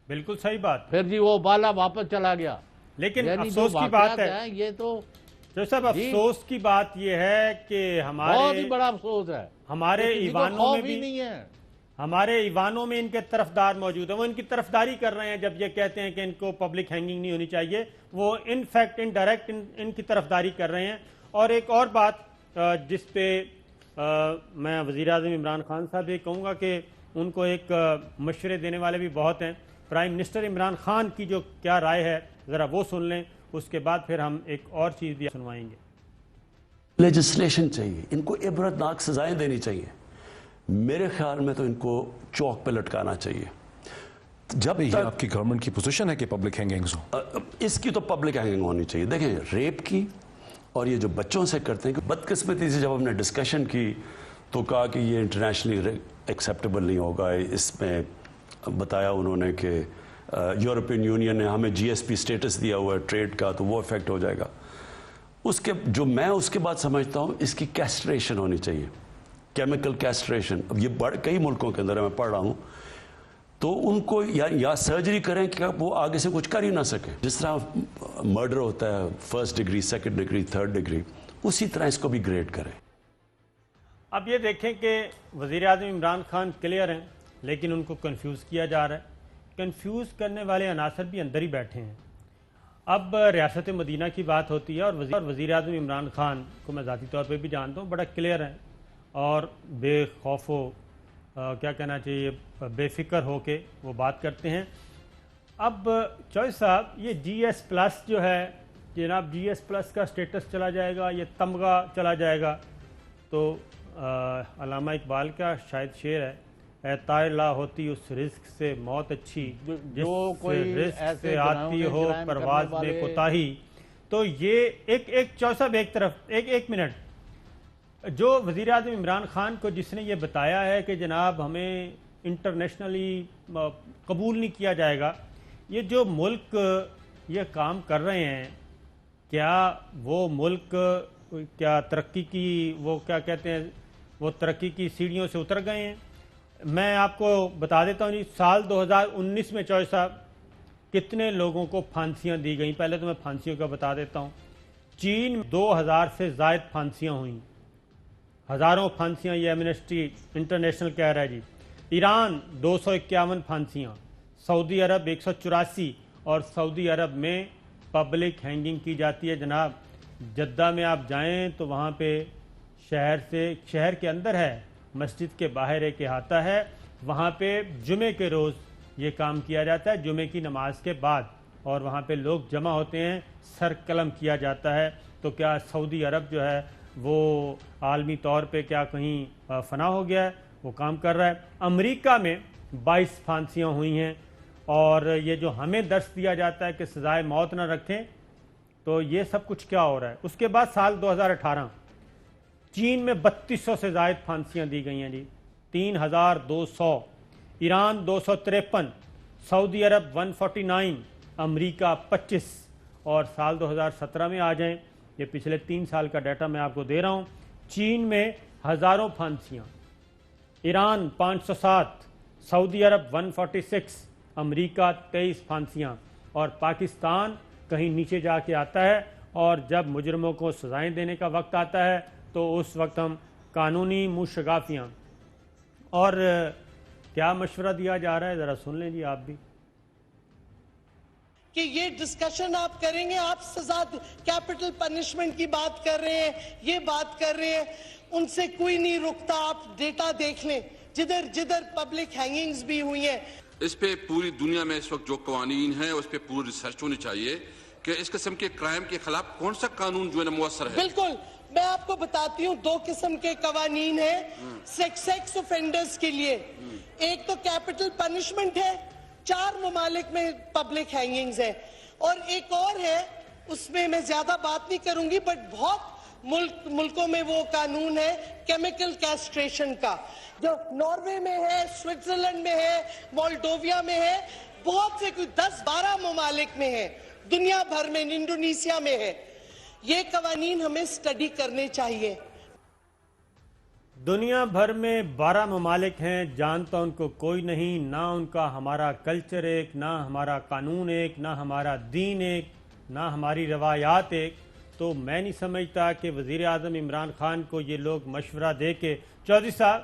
بالکل صحیح بات. پھر جی وہ بالا واپس چلا گیا. لیکن افسوس کی بات ہے یہ تو جو صاحب افسوس کی بات یہ ہے کہ بہت ہی بڑا افسوس ہے ہمارے ایوانوں میں بھی نہیں ہے، ہمارے ایوانوں میں ان کے طرفدار موجود ہیں، وہ ان کی طرفداری کر رہے ہیں جب یہ کہتے ہیں کہ ان کو پبلک ہینگنگ نہیں ہونی چاہیے، وہ ان فیکٹ ان ڈائریکٹ ان کی طرفداری کر رہے ہیں. اور ایک اور بات جس پہ میں وزیراعظم عمران خان صاحب یہ کہوں گا کہ ان کو ایک مشورے دینے والے بھی بہت ہیں. پرائم منسٹر عمران خان کی جو کیا رائے ہے ذرا وہ سن لیں، اس کے بعد پھر ہم ایک اور چیز بھی سنوائیں گے. لیجسلیشن چاہیے، ان کو عبرتناک سزائیں دینی چاہیے. میرے خیال میں تو ان کو چوک پہ لٹکانا چاہیے. جب یہ آپ کی گورنمنٹ کی پوزیشن ہے کہ پبلک ہینگنگز ہوں، اس کی تو پبلک ہینگنگ ہونی چاہیے. دیکھیں ریپ کی اور یہ جو بچوں سے کرتے ہیں، بدقسمتی سے جب ہم نے ڈسکشن کی تو کہا کہ یہ انٹرنیشنلی ایکسیپٹیبل نہیں ہوگا. اس میں بتایا انہوں نے کہ یورپین یونین نے ہمیں جی ایس پی سٹیٹس دیا ہوا ہے ٹریڈ کا تو وہ افیکٹ ہو جائے گا. میں اس کے بعد سمجھتا ہوں اس کی کیسٹریشن ہونی چاہیے، کیمیکل کیسٹریشن. اب یہ کئی ملکوں کے اندر میں پڑھ رہا ہوں تو ان کو یا سرجری کریں کہ وہ آگے سے کچھ کر ہی نہ سکیں. جس طرح مرڈر ہوتا ہے 1st degree 2nd degree 3rd degree, اسی طرح اس کو بھی گریڈ کریں. اب یہ دیکھیں کہ وزیر اعظم عمران خان کلیئر ہیں لیکن ان کو کنفیوز کیا جا رہا ہے. کنفیوز کرنے والے عناصر بھی اندر ہی بیٹھے ہیں. اب ریاست مدینہ کی بات ہوتی ہے اور وزیر اعظم عمران خان کو میں ذاتی طور پہ بھی جانتا ہوں، بڑا کلیئر ہیں اور بے خوف و کیا کہنا چاہیے بے فکر ہو کے وہ بات کرتے ہیں. اب چوہے صاحب یہ جی ایس پلس جو ہے جناب، جی ایس پلس کا سٹیٹس چلا جائے گا، یہ تمغہ چلا جائے گا. تو علامہ اقبال کا شاید شعر ہے، اے طائر لا ہوتی اس رزق سے موت اچھی، جس رزق سے آتی ہو پرواز میں کوتاہی. تو یہ ایک چوہے صاحب ایک طرف ایک منٹ، جو وزیر اعظم عمران خان کو جس نے یہ بتایا ہے کہ جناب ہمیں انٹرنیشنلی قبول نہیں کیا جائے گا، یہ جو ملک یہ کام کر رہے ہیں کیا وہ ملک کیا ترقی کی وہ کیا کہتے ہیں وہ ترقی کی سیڑھیوں سے اتر گئے ہیں؟ میں آپ کو بتا دیتا ہوں جی، سال 2019 میں چوہے صاحب کتنے لوگوں کو پھانسیاں دی گئیں. پہلے تو میں پھانسیوں کا بتا دیتا ہوں. چین 2000 سے زائد پھانسیاں ہوئیں، ہزاروں پھانسیاں یہ ایمنسٹی انٹرنیشنل کہہ رہا ہے جی. ایران 251 پھانسیاں، سعودی عرب 184، اور سعودی عرب میں پبلک ہینگنگ کی جاتی ہے جناب. جدہ میں آپ جائیں تو وہاں پہ شہر کے اندر ہے، مسجد کے باہر ایک احاطہ ہے، وہاں پہ جمعے کے روز یہ کام کیا جاتا ہے، جمعے کی نماز کے بعد، اور وہاں پہ لوگ جمع ہوتے ہیں، سر قلم کیا جاتا ہے. تو کیا سعودی عرب جو ہے وہ عالمی طور پہ کیا کہیں فنا ہو گیا ہے؟ وہ کام کر رہا ہے. امریکہ میں 22 پھانسیاں ہوئی ہیں، اور یہ جو ہمیں درس دیا جاتا ہے کہ سزائے موت نہ رکھیں، تو یہ سب کچھ کیا ہو رہا ہے. اس کے بعد سال 2018 چین میں 3200 سے زائد پھانسیاں دی گئی ہیں جی، 3200، ایران 253، سعودی عرب 149، امریکہ 25. اور سال 2017 میں آ جائیں، یہ پچھلے 3 سال کا ڈیٹا میں آپ کو دے رہا ہوں. چین میں ہزاروں پھانسیاں، ایران 507، سعودی عرب 146, امریکہ 23 پھانسیاں, اور پاکستان کہیں نیچے جا کے آتا ہے. اور جب مجرموں کو سزائیں دینے کا وقت آتا ہے تو اس وقت ہم قانونی منہ شگافیاں. اور کیا مشورہ دیا جا رہا ہے ذرا سن لیں جی آپ بھی. کہ یہ ڈسکشن آپ کریں گے, آپ سزا کیپٹل پنشمنٹ کی بات کر رہے ہیں, یہ بات کر رہے ہیں, ان سے کوئی نہیں رکتا. آپ ڈیٹا دیکھ لیں, جدھر جدھر پبلک ہینگنگز بھی ہوئی ہیں. اس پہ پوری دنیا میں اس وقت جو قوانین ہیں اس پہ پوری ریسرچ ہونی چاہیے کہ اس قسم کے کرائم کے خلاف کون سا قانون جو ہے مؤثر ہے. بالکل, میں آپ کو بتاتی ہوں 2 قسم کے قوانین ہیں سیکس افینڈرز کے لیے. ایک تو کیپٹل پنشمنٹ ہے, 4 ممالک میں پبلک ہینگنگز ہیں, اور ایک اور ہے, اس میں میں زیادہ بات نہیں کروں گی, بٹ بہت ملکوں میں وہ قانون ہے کیمیکل کیسٹریشن کا, جو ناروے میں ہے, سوئٹزرلینڈ میں ہے, مولڈوویا میں ہے, بہت سے 10-12 ممالک میں ہے, دنیا بھر میں, انڈونیسیا میں ہے. یہ قوانین ہمیں سٹڈی کرنے چاہیے. دنیا بھر میں 12 ممالک ہیں, جانتا ان کو کوئی نہیں, نہ ان کا ہمارا کلچر ایک, نہ ہمارا قانون ایک, نہ ہمارا دین ایک, نہ ہماری روایات ایک. تو میں نہیں سمجھتا کہ وزیر اعظم عمران خان کو یہ لوگ مشورہ دے کے. چودھری صاحب,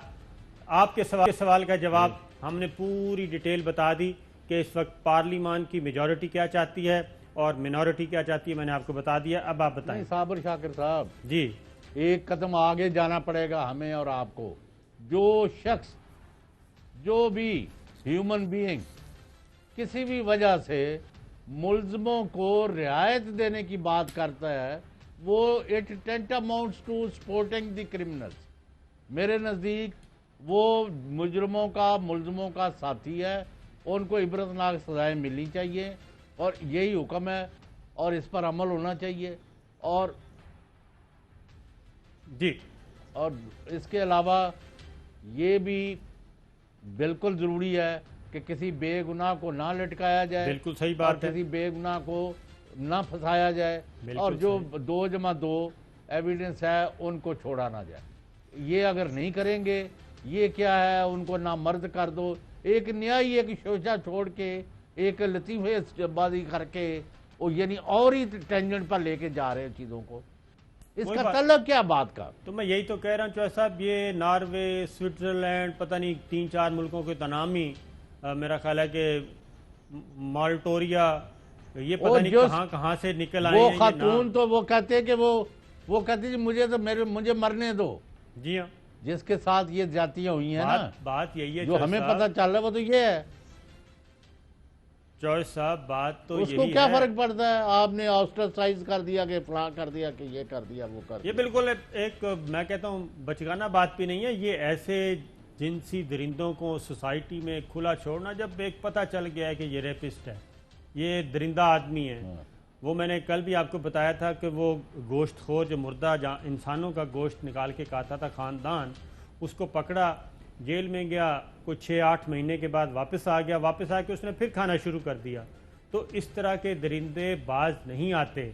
آپ کے سوال کا جواب ہم نے پوری ڈیٹیل بتا دی کہ اس وقت پارلیمان کی میجورٹی کیا چاہتی ہے اور منورٹی کیا چاہتی ہے, میں نے آپ کو بتا دیا. اب آپ بتائیں. صابر شاکر صاحب جی, ایک قدم آگے جانا پڑے گا ہمیں اور آپ کو. جو شخص, جو بھی ہیومن بینگ کسی بھی وجہ سے ملزموں کو رعایت دینے کی بات کرتا ہے, وہ it tantamounts to supporting the criminals. میرے نزدیک وہ ملزموں کا ساتھی ہے, ان کو عبرتناک سزائیں ملنی چاہیے, اور یہی حکم ہے, اور اس پر عمل ہونا چاہیے. اور جی, اور اس کے علاوہ یہ بھی بالکل ضروری ہے کہ کسی بے گناہ کو نہ لٹکایا جائے. بالکل صحیح بات ہے. کسی بے گناہ کو نہ پھنسایا جائے, اور جو 2+2 ایویڈنس ہے ان کو چھوڑا نہ جائے. یہ اگر نہیں کریں گے, یہ کیا ہے, ان کو نامرد کر دو, ایک نیائی ایک شوشہ چھوڑ کے, ایک لطیفے بازی کر کے, یعنی اور ہی ٹینجنٹ پر لے کے جا رہے ہیں چیزوں کو. اس کا تعلق کیا بات کا؟ تو میں یہی تو کہہ رہا ہوں چوہدری صاحب, یہ ناروے, سوئٹزرلینڈ, پتہ نہیں 3-4 ملکوں کے تنامی, میرا خیال ہے کہ مالٹوریا, یہ پتہ نہیں کہاں سے نکل آئے ہیں. وہ خاتون تو وہ کہتے ہیں کہ وہ کہتے ہیں مجھے مرنے دو. جی ہاں, جس کے ساتھ یہ زیادتیاں ہوئی ہیں نا, بات یہی ہے جو ہمیں پتہ چل رہا ہے وہ تو یہ ہے. چوہدری صاحب بات تو اس کو کیا فرق پڑتا ہے, آپ نے آسٹرسائز کر دیا کہ فلاں کر دیا کہ یہ کر دیا وہ کر دیا. یہ بالکل ایک میں کہتا ہوں بچگانہ بات بھی نہیں ہے. یہ ایسے جنسی درندوں کو سوسائٹی میں کھلا چھوڑنا, جب ایک پتہ چل گیا ہے کہ یہ ریپسٹ ہے, یہ درندہ آدمی ہے. وہ میں نے کل بھی آپ کو بتایا تھا کہ وہ گوشت خور جو مردہ انسانوں کا گوشت نکال کے کھاتا تھا خاندان, اس کو پکڑا, جیل میں گیا, کچھ 6-8 مہینے کے بعد واپس آ گیا, واپس آ کے اس نے پھر کھانا شروع کر دیا. تو اس طرح کے درندے باز نہیں آتے.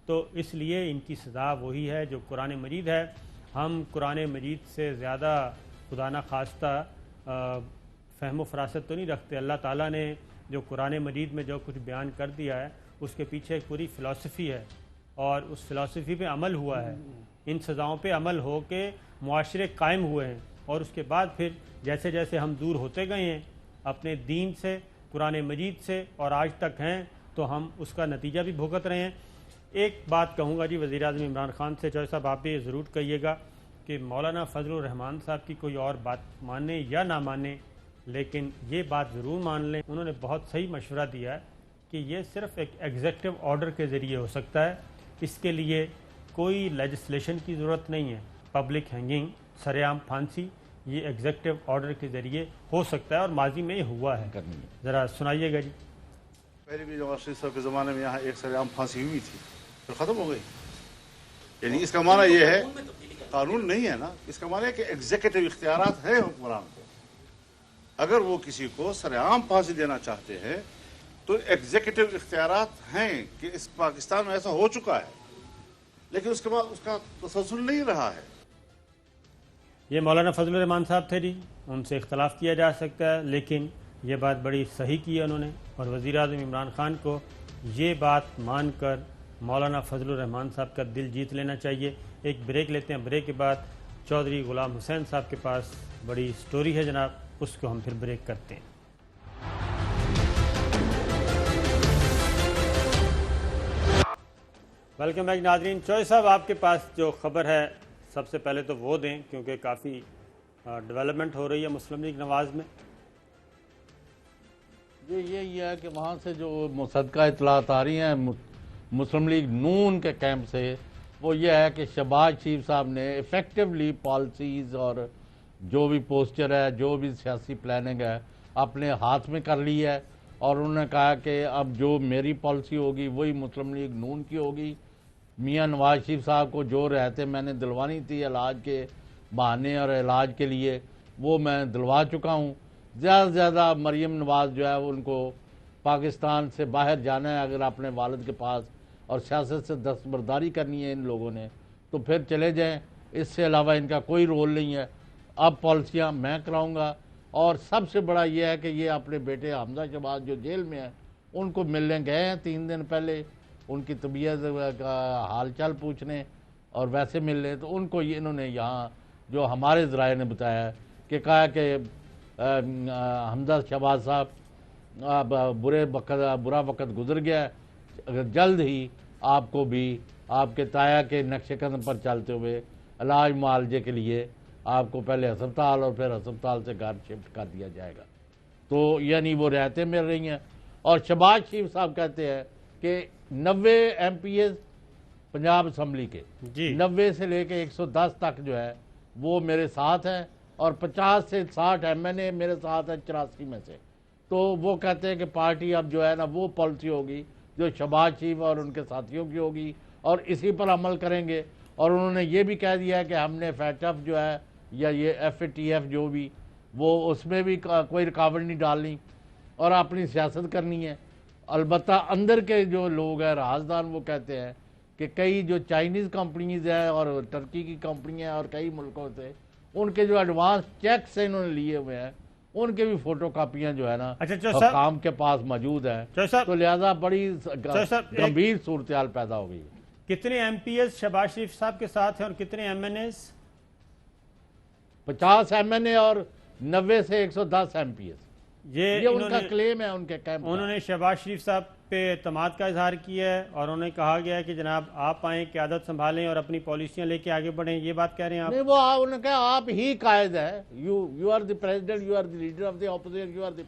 تو اس لیے ان کی سزا وہی ہے جو قرآن مجید ہے. ہم قرآن مجید سے زیادہ خدا نہ خواستہ فہم و فراست تو نہیں رکھتے. اللہ تعالیٰ نے جو قرآن مجید میں جو کچھ بیان کر دیا ہے اس کے پیچھے ایک پوری فلسفی ہے, اور اس فلسفی پہ عمل ہوا ہے. ان سزاؤں پہ عمل ہو کے معاشرے قائم ہوئے ہیں, اور اس کے بعد پھر جیسے جیسے ہم دور ہوتے گئے ہیں اپنے دین سے, قرآن مجید سے, اور آج تک ہیں, تو ہم اس کا نتیجہ بھی بھگت رہے ہیں. ایک بات کہوں گا جی وزیر اعظم عمران خان سے, چوہدری صاحب آپ بھی ضرور کہیے گا کہ مولانا فضل الرحمان صاحب کی کوئی اور بات مانے یا نہ مانے, لیکن یہ بات ضرور مان لیں, انہوں نے بہت صحیح مشورہ دیا ہے کہ یہ صرف ایک ایگزیکٹو آرڈر کے ذریعے ہو سکتا ہے. اس کے لیے کوئی لیجسلیشن کی ضرورت نہیں ہے. پبلک ہینگنگ, سرعام پھانسی, یہ ایگزیکٹو آرڈر کے ذریعے ہو سکتا ہے, اور ماضی میں یہ ہوا ہے. ذرا سنائیے گا جی. پہلے بھی نواز شریف صاحب کے زمانے میں یہاں ایک سرعام پھانسی ہوئی تھی, پھر ختم ہو گئی. یعنی اس کا معنی یہ ہے, قانون نہیں ہے نا, اس کا معنی ہے کہ ایگزیکٹو اختیارات ہیں حکمران کو. اگر وہ کسی کو سرعام پھانسی دینا چاہتے ہیں تو ایگزیکٹو اختیارات ہیں کہ اس پاکستان میں ایسا ہو چکا ہے, لیکن اس کے بعد اس کا تسلسل نہیں رہا ہے. یہ مولانا فضل الرحمان صاحب تھے جی، ان سے اختلاف کیا جا سکتا ہے، لیکن یہ بات بڑی صحیح کی ہے انہوں نے، اور وزیر اعظم عمران خان کو یہ بات مان کر مولانا فضل الرحمان صاحب کا دل جیت لینا چاہیے۔ ایک بریک لیتے ہیں، بریک کے بعد چودھری غلام حسین صاحب کے پاس بڑی سٹوری ہے جناب، اس کو ہم پھر بریک کرتے ہیں۔ ویلکم بیک ناظرین۔ چوہدری صاحب، آپ کے پاس جو خبر ہے سب سے پہلے تو وہ دیں، کیونکہ کافی ڈیولپمنٹ ہو رہی ہے مسلم لیگ نواز میں۔ یہ ہے کہ وہاں سے جو مصدقہ اطلاعات آ رہی ہیں مسلم لیگ نون کے کیمپ سے، وہ یہ ہے کہ شہباز شریف صاحب نے ایفیکٹولی پالیسیز اور جو بھی پوسچر ہے، جو بھی سیاسی پلاننگ ہے، اپنے ہاتھ میں کر لی ہے، اور انہوں نے کہا کہ اب جو میری پالیسی ہوگی وہی مسلم لیگ نون کی ہوگی۔ میاں نواز شریف صاحب کو جو رہتے میں نے دلوانی تھی علاج کے بہانے اور علاج کے لیے، وہ میں دلوا چکا ہوں۔ زیادہ سے زیادہ مریم نواز جو ہے ان کو پاکستان سے باہر جانا ہے اگر اپنے والد کے پاس، اور سیاست سے دستبرداری کرنی ہے ان لوگوں نے، تو پھر چلے جائیں، اس سے علاوہ ان کا کوئی رول نہیں ہے۔ اب پالیسیاں میں کراؤں گا، اور سب سے بڑا یہ ہے کہ یہ اپنے بیٹے حمزہ شہباز جو جیل میں ہیں ان کو ملنے گئے ہیں 3 دن پہلے، ان کی طبیعت کا حال چال پوچھنے اور ویسے ملنے، تو ان کو انہوں نے یہاں جو ہمارے ذرائع نے بتایا کہ کہا کہ حمزہ شہباز صاحب برا وقت گزر گیا ہے، جلد ہی آپ کو بھی آپ کے تایا کے نقش قدم پر چلتے ہوئے علاج معالجے کے لیے آپ کو پہلے ہسپتال اور پھر ہسپتال سے گھر شفٹ کر دیا جائے گا۔ تو یعنی وہ رعایتیں مل رہی ہیں، اور شہباز شریف صاحب کہتے ہیں کہ 90 M P As Punjab assembly کے 90 سے لے کے 110 تک جو ہے وہ میرے ساتھ ہیں، اور 50 سے 60 ایم این اے میرے ساتھ ہیں 84 میں سے۔ تو وہ کہتے ہیں کہ پارٹی اب جو ہے نا وہ پالیسی ہوگی جو شہباز شریف اور ان کے ساتھیوں کی ہوگی، اور اسی پر عمل کریں گے۔ اور انہوں نے یہ بھی کہہ دیا ہے کہ ہم نے فیٹ ایف جو ہے یا یہ ایف اے ٹی ایف جو بھی، وہ اس میں بھی کوئی رکاوٹ نہیں ڈالنی اور اپنی سیاست کرنی ہے۔ البتہ اندر کے جو لوگ ہیں رازدان، وہ کہتے ہیں کہ کئی جو چائنیز کمپنیز ہیں اور ٹرکی کی کمپنیاں اور کئی ملکوں سے ان کے جو ایڈوانس چیکس انہوں نے لیے ہوئے ہیں، ان کے بھی فوٹو کاپیاں جو ہے نا حکام کے پاس موجود ہیں، تو لہذا بڑی گمبھیر صورتحال پیدا ہو گئی ہے۔ کتنے M P As Shahbaz Sharif صاحب کے ساتھ ہیں اور کتنے M N As? 50 M N A اور 90 سے 110 ایم پی ایز، یہ ان کا کلیم ہے ان کے کیمپ۔ انہوں نے شہباز شریف صاحب پہ اعتماد کا اظہار کیا ہے، اور انہیں کہا گیا ہے کہ جناب آپ آئیں، قیادت سنبھالیں اور اپنی پالیسیاں لے کے آگے بڑھیں، یہ بات کہہ رہے ہیں آپ؟ نہیں، وہ انہوں نے کہا آپ ہی قائد ہیں، you are the president, you are the leader of the opposition, you are the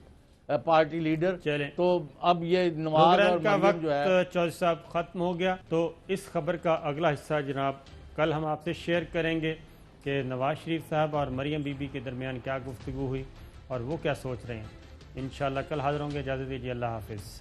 party leader. چلیں، تو اب یہ نواز اور مریم جو ہے چودھری صاحب ختم ہو گیا۔ تو اس خبر کا اگلا حصہ جناب کل ہم آپ سے شیئر کریں گے کہ نواز شریف صاحب اور مریم بی بی کے درمیان کیا گفتگو ہوئی اور وہ کیا سوچ رہے ہیں۔ انشاءاللہ کل حاضر ہوں گے، اجازت دیجیے، اللہ حافظ۔